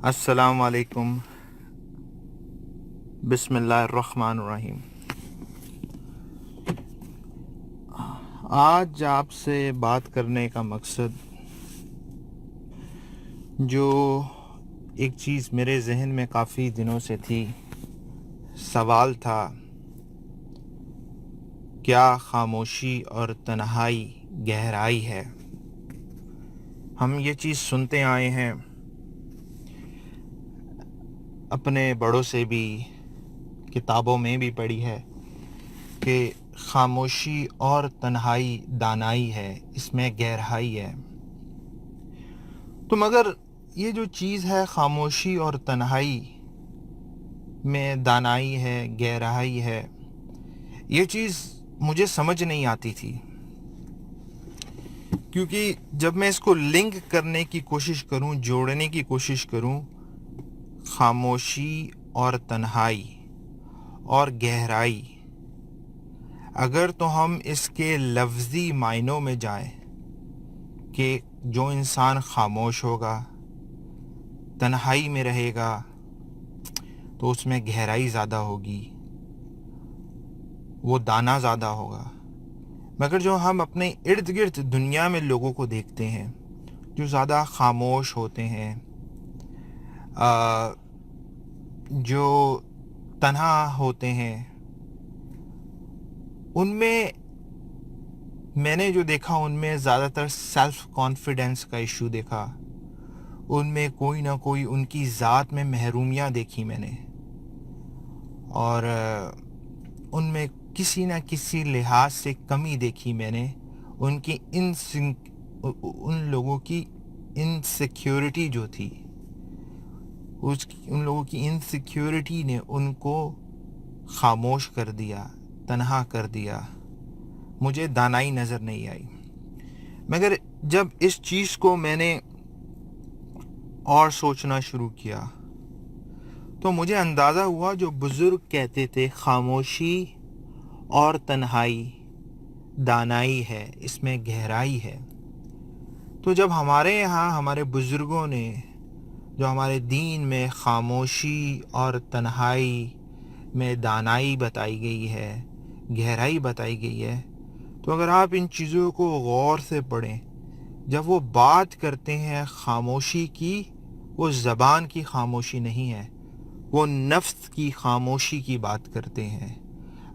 السلام علیکم، بسم اللہ الرحمن الرحیم۔ آج آپ سے بات کرنے کا مقصد جو ایک چیز میرے ذہن میں کافی دنوں سے تھی، سوال تھا، کیا خاموشی اور تنہائی گہرائی ہے؟ ہم یہ چیز سنتے آئے ہیں اپنے بڑوں سے بھی، کتابوں میں بھی پڑھی ہے کہ خاموشی اور تنہائی دانائی ہے، اس میں گہرائی ہے۔ تو مگر یہ جو چیز ہے خاموشی اور تنہائی میں دانائی ہے، گہرائی ہے، یہ چیز مجھے سمجھ نہیں آتی تھی، کیونکہ جب میں اس کو لنک کرنے کی کوشش کروں، جوڑنے کی کوشش کروں، خاموشی اور تنہائی اور گہرائی، اگر تو ہم اس کے لفظی معنوں میں جائیں کہ جو انسان خاموش ہوگا، تنہائی میں رہے گا، تو اس میں گہرائی زیادہ ہوگی، وہ دانا زیادہ ہوگا۔ مگر جو ہم اپنے ارد گرد دنیا میں لوگوں کو دیکھتے ہیں جو زیادہ خاموش ہوتے ہیں، جو تنہا ہوتے ہیں، ان میں نے جو دیکھا ان میں زیادہ تر سیلف کانفیڈنس کا ایشو دیکھا، ان میں کوئی نہ کوئی ان کی ذات میں محرومیاں دیکھی میں نے، اور ان میں کسی نہ کسی لحاظ سے کمی دیکھی میں نے، ان لوگوں کی انسیکیورٹی جو تھی، ان لوگوں کی انسیکیورٹی نے ان کو خاموش کر دیا، تنہا کر دیا۔ مجھے دانائی نظر نہیں آئی۔ مگر جب اس چیز کو میں نے اور سوچنا شروع کیا تو مجھے اندازہ ہوا جو بزرگ کہتے تھے خاموشی اور تنہائی دانائی ہے، اس میں گہرائی ہے۔ تو جب ہمارے یہاں ہمارے بزرگوں نے جو ہمارے دین میں خاموشی اور تنہائی میں دانائی بتائی گئی ہے، گہرائی بتائی گئی ہے، تو اگر آپ ان چیزوں کو غور سے پڑھیں، جب وہ بات کرتے ہیں خاموشی کی، وہ زبان کی خاموشی نہیں ہے، وہ نفس کی خاموشی کی بات کرتے ہیں۔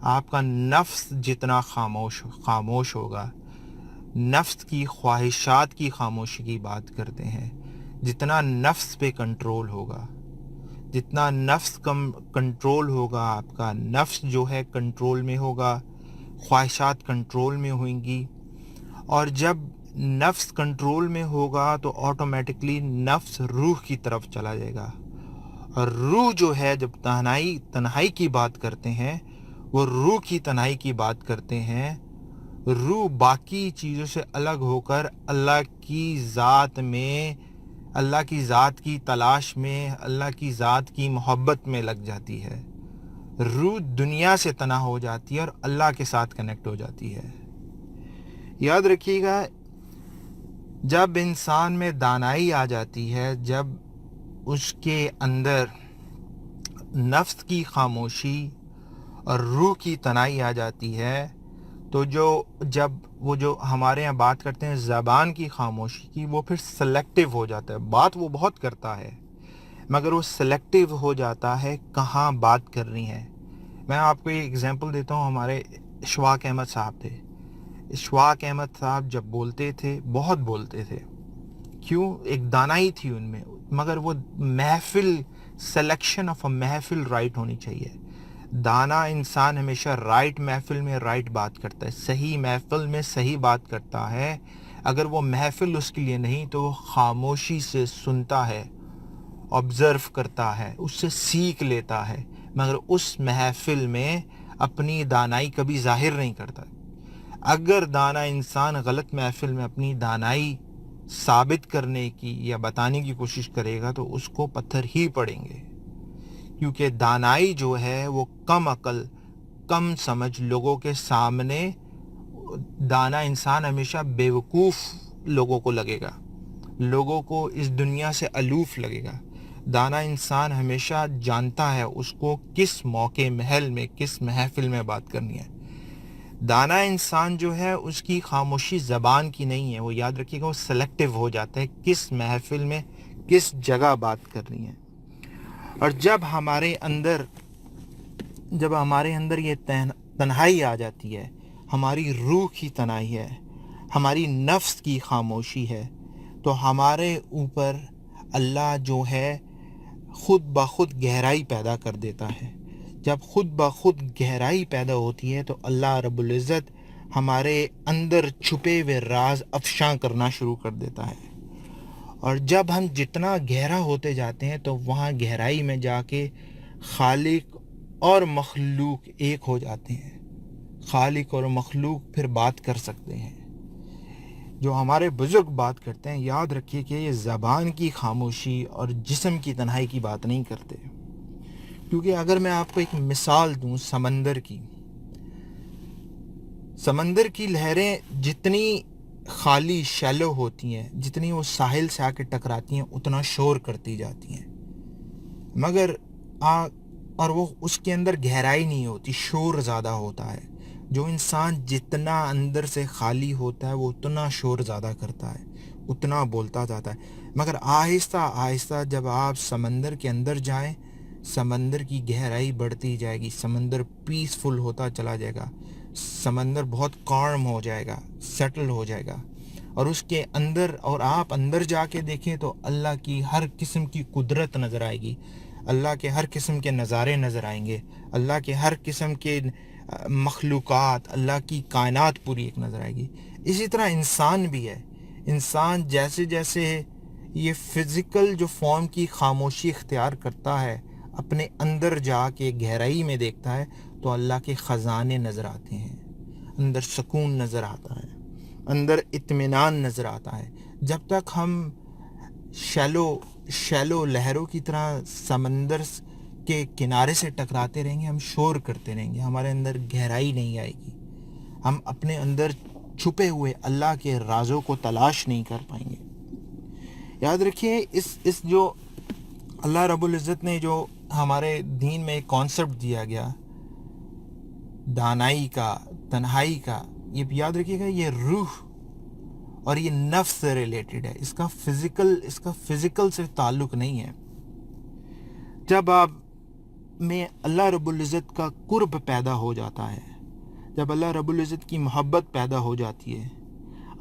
آپ کا نفس جتنا خاموش ہوگا، نفس کی خواہشات کی خاموشی کی بات کرتے ہیں، جتنا نفس پہ کنٹرول ہوگا، جتنا نفس کنٹرول ہوگا، آپ کا نفس جو ہے کنٹرول میں ہوگا، خواہشات کنٹرول میں ہوئیں گی، اور جب نفس کنٹرول میں ہوگا تو آٹومیٹکلی نفس روح کی طرف چلا جائے گا، اور روح جو ہے جب تنہائی کی بات کرتے ہیں، وہ روح کی تنہائی کی بات کرتے ہیں، روح باقی چیزوں سے الگ ہو کر اللہ کی ذات میں، اللہ کی ذات کی تلاش میں، اللہ کی ذات کی محبت میں لگ جاتی ہے۔ روح دنیا سے تنہا ہو جاتی ہے اور اللہ کے ساتھ کنیکٹ ہو جاتی ہے۔ یاد رکھیے گا، جب انسان میں دانائی آ جاتی ہے، جب اس کے اندر نفس کی خاموشی اور روح کی تنہائی آ جاتی ہے، تو جب وہ جو ہمارے یہاں بات کرتے ہیں زبان کی خاموشی کی، وہ پھر سلیکٹیو ہو جاتا ہے۔ بات وہ بہت کرتا ہے، مگر وہ سلیکٹیو ہو جاتا ہے کہاں بات کرنی ہے۔ میں آپ کو ایک ایگزامپل دیتا ہوں، ہمارے اشفاق احمد صاحب تھے۔ اشفاق احمد صاحب جب بولتے تھے، بہت بولتے تھے، کیوں؟ ایک دانائی تھی ان میں، مگر وہ محفل، سلیکشن آف اے محفل رائٹ ہونی چاہیے۔ دانا انسان ہمیشہ رائٹ محفل میں رائٹ بات کرتا ہے، صحیح محفل میں صحیح بات کرتا ہے۔ اگر وہ محفل اس کے لیے نہیں تو وہ خاموشی سے سنتا ہے، آبزرو کرتا ہے، اس سے سیکھ لیتا ہے، مگر اس محفل میں اپنی دانائی کبھی ظاہر نہیں کرتا۔ اگر دانا انسان غلط محفل میں اپنی دانائی ثابت کرنے کی یا بتانے کی کوشش کرے گا تو اس کو پتھر ہی پڑیں گے، کیونکہ دانائی جو ہے وہ کم عقل، کم سمجھ لوگوں کے سامنے، دانا انسان ہمیشہ بیوقوف لوگوں کو لگے گا، لوگوں کو اس دنیا سے الوف لگے گا۔ دانا انسان ہمیشہ جانتا ہے اس کو کس موقع محل میں کس محفل میں بات کرنی ہے. دانا انسان جو ہے اس کی خاموشی زبان کی نہیں ہے. وہ یاد رکھیے گا، وہ سلیکٹیو ہو جاتا ہے کس محفل میں کس جگہ بات کرنی ہے. اور جب ہمارے اندر یہ تنہائی آ جاتی ہے، ہماری روح کی تنہائی ہے، ہماری نفس کی خاموشی ہے، تو ہمارے اوپر اللہ جو ہے خود بخود گہرائی پیدا کر دیتا ہے. جب خود بخود گہرائی پیدا ہوتی ہے تو اللہ رب العزت ہمارے اندر چھپے ہوئے راز افشاں کرنا شروع کر دیتا ہے. اور جب ہم جتنا گہرا ہوتے جاتے ہیں تو وہاں گہرائی میں جا کے خالق اور مخلوق ایک ہو جاتے ہیں. خالق اور مخلوق پھر بات کر سکتے ہیں. جو ہمارے بزرگ بات کرتے ہیں، یاد رکھیے کہ یہ زبان کی خاموشی اور جسم کی تنہائی کی بات نہیں کرتے. کیونکہ اگر میں آپ کو ایک مثال دوں سمندر کی لہریں جتنی خالی شیلو ہوتی ہیں، جتنی وہ ساحل سے آ کے ٹکراتی ہیں، اتنا شور کرتی جاتی ہیں. مگر اور وہ اس کے اندر گہرائی نہیں ہوتی، شور زیادہ ہوتا ہے. جو انسان جتنا اندر سے خالی ہوتا ہے وہ اتنا شور زیادہ کرتا ہے، اتنا بولتا جاتا ہے. مگر آہستہ آہستہ جب آپ سمندر کے اندر جائیں، سمندر کی گہرائی بڑھتی جائے گی، سمندر پیسفل ہوتا چلا جائے گا، سمندر بہت کالم ہو جائے گا، سیٹل ہو جائے گا. اور اس کے اندر اور آپ اندر جا کے دیکھیں تو اللہ کی ہر قسم کی قدرت نظر آئے گی، اللہ کے ہر قسم کے نظارے نظر آئیں گے، اللہ کے ہر قسم کے مخلوقات، اللہ کی کائنات پوری ایک نظر آئے گی. اسی طرح انسان بھی ہے. انسان جیسے جیسے یہ فزیکل جو فارم کی خاموشی اختیار کرتا ہے، اپنے اندر جا کے گہرائی میں دیکھتا ہے تو اللہ کے خزانے نظر آتے ہیں، اندر سکون نظر آتا ہے، اندر اطمینان نظر آتا ہے. جب تک ہم شیلو لہروں کی طرح سمندر کے کنارے سے ٹکراتے رہیں گے، ہم شور کرتے رہیں گے، ہمارے اندر گہرائی نہیں آئے گی، ہم اپنے اندر چھپے ہوئے اللہ کے رازوں کو تلاش نہیں کر پائیں گے. یاد رکھیے اس جو اللہ رب العزت نے جو ہمارے دین میں ایک کانسیپٹ دیا گیا دانائی کا، تنہائی کا، یہ یاد رکھیے گا یہ روح اور یہ نفس سے ریلیٹڈ ہے. اس کا فزیکل سے تعلق نہیں ہے. جب آپ میں اللہ رب العزت کا قرب پیدا ہو جاتا ہے، جب اللہ رب العزت کی محبت پیدا ہو جاتی ہے،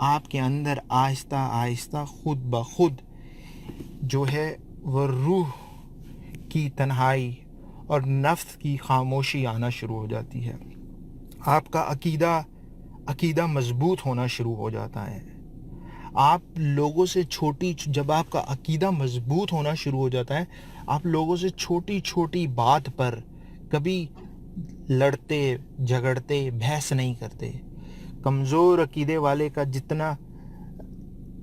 آپ کے اندر آہستہ آہستہ خود بخود جو ہے وہ روح کی تنہائی اور نفس کی خاموشی آنا شروع ہو جاتی ہے. آپ کا عقیدہ مضبوط ہونا شروع ہو جاتا ہے. آپ لوگوں سے جب آپ کا عقیدہ مضبوط ہونا شروع ہو جاتا ہے، آپ لوگوں سے چھوٹی چھوٹی بات پر کبھی لڑتے جھگڑتے بحث نہیں کرتے. کمزور عقیدے والے کا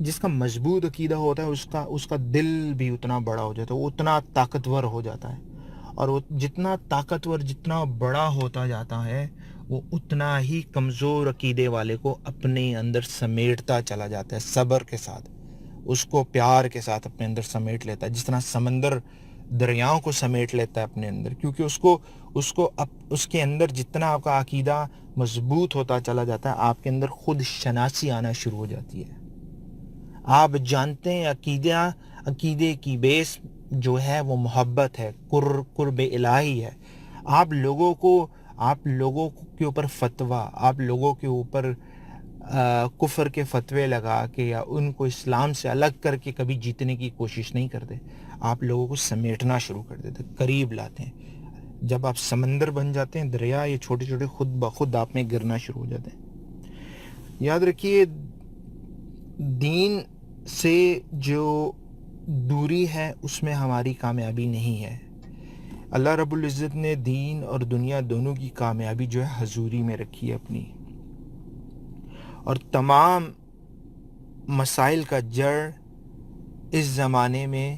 جس کا مضبوط عقیدہ ہوتا ہے اس کا دل بھی اتنا بڑا ہو جاتا ہے، وہ اتنا طاقتور ہو جاتا ہے. اور وہ جتنا طاقتور، جتنا بڑا ہوتا جاتا ہے، وہ اتنا ہی کمزور عقیدے والے کو اپنے اندر سمیٹتا چلا جاتا ہے. صبر کے ساتھ اس کو پیار کے ساتھ اپنے اندر سمیٹ لیتا ہے، جس طرح سمندر دریاؤں کو سمیٹ لیتا ہے اپنے اندر. کیونکہ اس کے اندر جتنا آپ کا عقیدہ مضبوط ہوتا چلا جاتا ہے، آپ کے اندر خود شناسی آنا شروع ہو جاتی ہے. آپ جانتے ہیں عقیدے کی بیس جو ہے وہ محبت ہے، قرب الہی ہے. آپ لوگوں کے اوپر فتویٰ، آپ لوگوں کے اوپر کفر کے فتوے لگا کے یا ان کو اسلام سے الگ کر کے کبھی جیتنے کی کوشش نہیں کرتے. آپ لوگوں کو سمیٹنا شروع کر دیتے، قریب لاتے ہیں. جب آپ سمندر بن جاتے ہیں، دریا یہ چھوٹے چھوٹے خود بخود آپ میں گرنا شروع ہو جاتے ہیں. یاد رکھیے دین سے جو دوری ہے اس میں ہماری کامیابی نہیں ہے. اللہ رب العزت نے دین اور دنیا دونوں کی کامیابی جو ہے حضوری میں رکھی ہے اپنی. اور تمام مسائل کا جڑ اس زمانے میں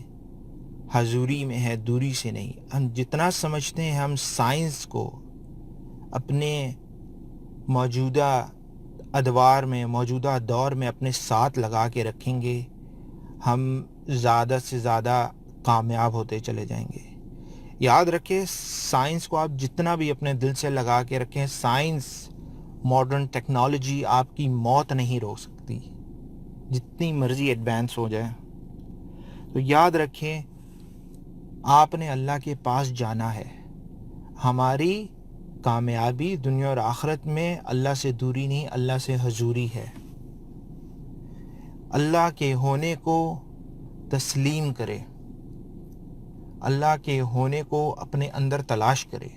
حضوری میں ہے، دوری سے نہیں. ہم جتنا سمجھتے ہیں ہم سائنس کو اپنے موجودہ ادوار میں، موجودہ دور میں اپنے ساتھ لگا کے رکھیں گے، ہم زیادہ سے زیادہ کامیاب ہوتے چلے جائیں گے۔ یاد رکھیں سائنس کو آپ جتنا بھی اپنے دل سے لگا کے رکھیں، سائنس ماڈرن ٹیکنالوجی آپ کی موت نہیں روک سکتی، جتنی مرضی ایڈوانس ہو جائے۔ تو یاد رکھیں آپ نے اللہ کے پاس جانا ہے۔ ہماری کامیابی دنیا اور آخرت میں اللہ سے دوری نہیں، اللہ سے حضوری ہے۔ اللہ کے ہونے کو تسلیم کرے، اللہ کے ہونے کو اپنے اندر تلاش کرے،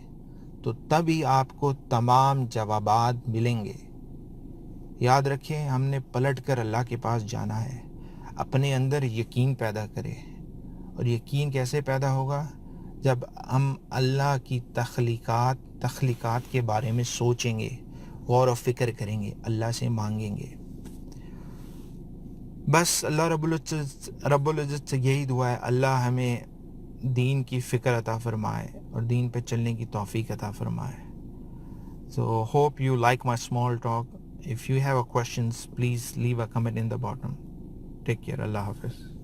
تو تبھی آپ کو تمام جوابات ملیں گے۔ یاد رکھیں ہم نے پلٹ کر اللہ کے پاس جانا ہے۔ اپنے اندر یقین پیدا کرے، اور یقین کیسے پیدا ہوگا؟ جب ہم اللہ کی تخلیقات کے بارے میں سوچیں گے، غور و فکر کریں گے، اللہ سے مانگیں گے۔ بس اللہ رب العزت سے یہی دعا ہے، اللہ ہمیں دین کی فکر عطا فرمائے اور دین پہ چلنے کی توفیق عطا فرمائے۔ So hope you like my small talk. If you have questions, please leave a comment in the bottom. Take care. Allah Hafiz.